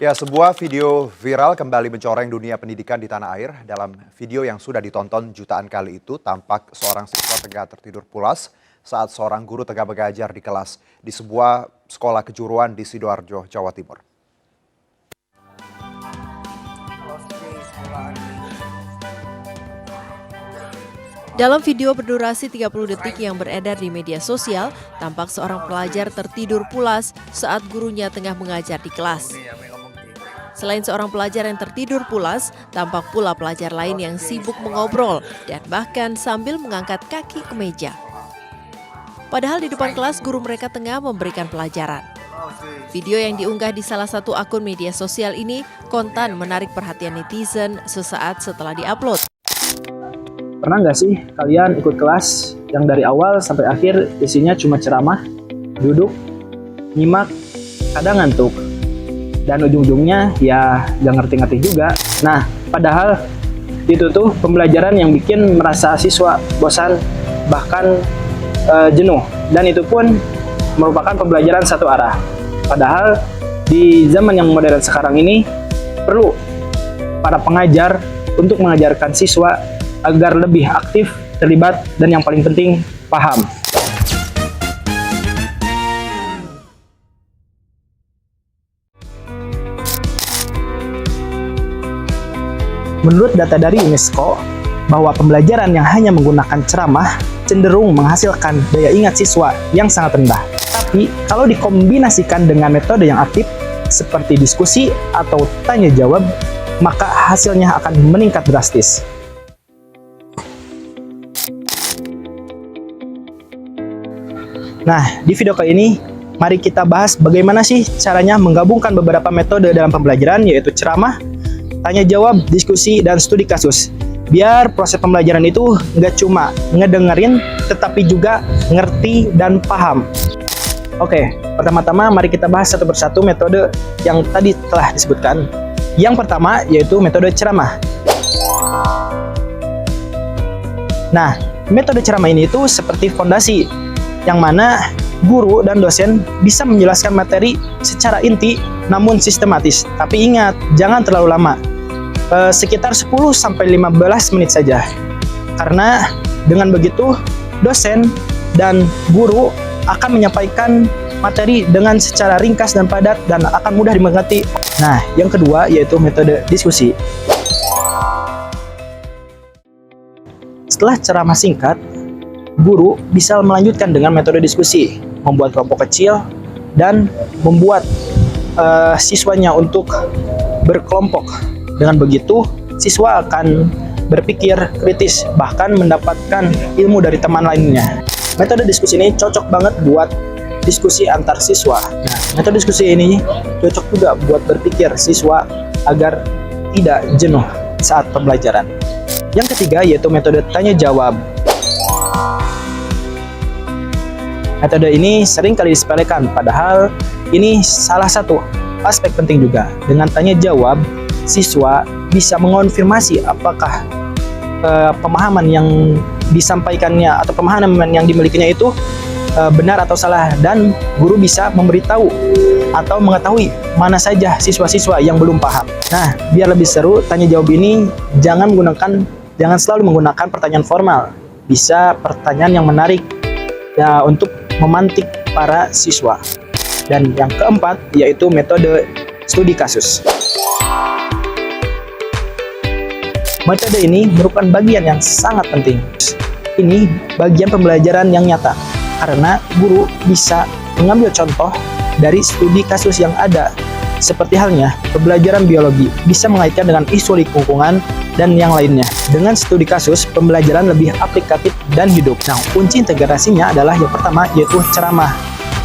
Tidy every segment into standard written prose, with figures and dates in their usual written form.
Ya, sebuah video viral kembali mencoreng dunia pendidikan di tanah air. Dalam video yang sudah ditonton jutaan kali itu, tampak seorang siswa tengah tertidur pulas saat seorang guru tengah mengajar di kelas di sebuah sekolah kejuruan di Sidoarjo, Jawa Timur. Dalam video berdurasi 30 detik yang beredar di media sosial, tampak seorang pelajar tertidur pulas saat gurunya tengah mengajar di kelas. Selain seorang pelajar yang tertidur pulas, tampak pula pelajar lain yang sibuk mengobrol dan bahkan sambil mengangkat kaki ke meja. Padahal di depan kelas guru mereka tengah memberikan pelajaran. Video yang diunggah di salah satu akun media sosial ini kontan menarik perhatian netizen sesaat setelah diupload. Pernah nggak sih kalian ikut kelas yang dari awal sampai akhir isinya cuma ceramah, duduk, nyimak, kadang ngantuk, dan ujung-ujungnya ya nggak ngerti-ngerti juga. Nah, padahal itu tuh pembelajaran yang bikin merasa siswa bosan, bahkan jenuh. Dan itu pun merupakan pembelajaran satu arah. Padahal di zaman yang modern sekarang ini perlu para pengajar untuk mengajarkan siswa agar lebih aktif, terlibat, dan yang paling penting, paham. Menurut data dari UNESCO, bahwa pembelajaran yang hanya menggunakan ceramah cenderung menghasilkan daya ingat siswa yang sangat rendah. Tapi, kalau dikombinasikan dengan metode yang aktif, seperti diskusi atau tanya-jawab, maka hasilnya akan meningkat drastis. Nah, di video kali ini, mari kita bahas bagaimana sih caranya menggabungkan beberapa metode dalam pembelajaran, yaitu ceramah, tanya jawab, diskusi, dan studi kasus. Biar proses pembelajaran itu nggak cuma ngedengerin, tetapi juga ngerti dan paham. Oke, pertama-tama mari kita bahas satu persatu metode yang tadi telah disebutkan. Yang pertama, yaitu metode ceramah. Nah, metode ceramah ini itu seperti fondasi, yang mana guru dan dosen bisa menjelaskan materi secara inti namun sistematis. Tapi ingat, jangan terlalu lama, sekitar 10-15 menit saja. Karena dengan begitu, dosen dan guru akan menyampaikan materi dengan secara ringkas dan padat dan akan mudah dimengerti. Nah, yang kedua yaitu metode diskusi. Setelah ceramah singkat, guru bisa melanjutkan dengan metode diskusi, membuat kelompok kecil, dan membuat siswanya untuk berkelompok. Dengan begitu, siswa akan berpikir kritis, bahkan mendapatkan ilmu dari teman lainnya. Metode diskusi ini cocok banget buat diskusi antar siswa. Nah, metode diskusi ini cocok juga buat berpikir siswa agar tidak jenuh saat pembelajaran. Yang ketiga yaitu metode tanya-jawab. Metode ini sering kali disepelekan, padahal ini salah satu aspek penting juga. Dengan tanya jawab, siswa bisa mengonfirmasi apakah pemahaman yang disampaikannya atau pemahaman yang dimilikinya itu benar atau salah, dan guru bisa memberitahu atau mengetahui mana saja siswa-siswa yang belum paham. Nah, biar lebih seru, tanya jawab ini jangan selalu menggunakan pertanyaan formal. Bisa pertanyaan yang menarik ya, untuk memantik para siswa. Dan yang keempat yaitu metode studi kasus. Metode ini merupakan bagian yang sangat penting. Ini bagian pembelajaran yang nyata, karena guru bisa mengambil contoh dari studi kasus yang ada. Seperti halnya pembelajaran biologi bisa mengaitkan dengan isu lingkungan dan yang lainnya. Dengan studi kasus, pembelajaran lebih aplikatif dan hidup. Nah, kunci integrasinya adalah yang pertama yaitu ceramah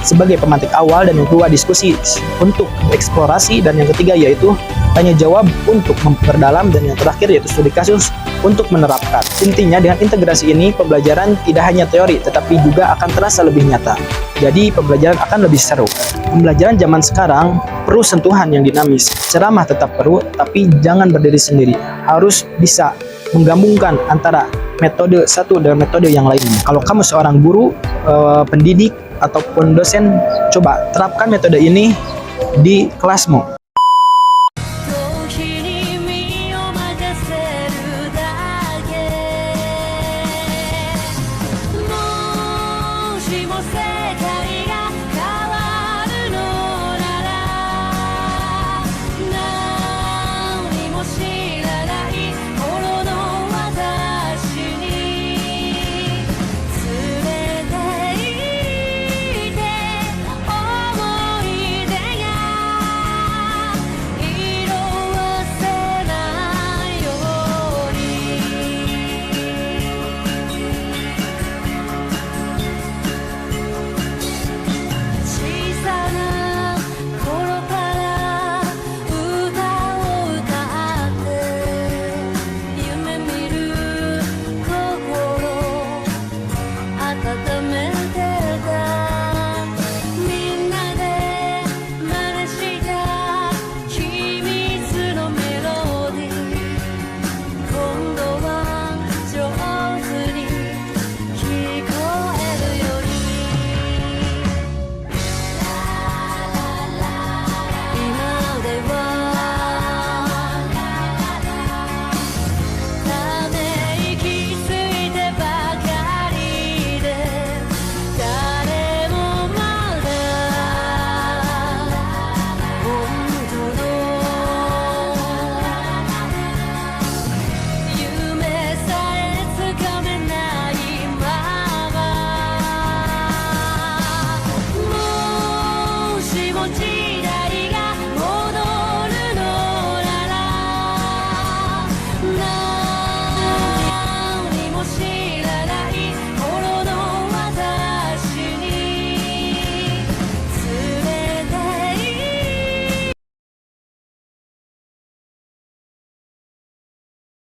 sebagai pemantik awal, dan yang kedua diskusi untuk eksplorasi, dan yang ketiga yaitu tanya jawab untuk memperdalam, dan yang terakhir yaitu studi kasus untuk menerapkan. Intinya dengan integrasi ini pembelajaran tidak hanya teori tetapi juga akan terasa lebih nyata. Jadi pembelajaran akan lebih seru. Pembelajaran zaman sekarang perlu sentuhan yang dinamis. Ceramah tetap perlu, tapi jangan berdiri sendiri. Harus bisa menggabungkan antara metode satu dengan metode yang lainnya. Kalau kamu seorang guru, pendidik, ataupun dosen, coba terapkan metode ini di kelasmu.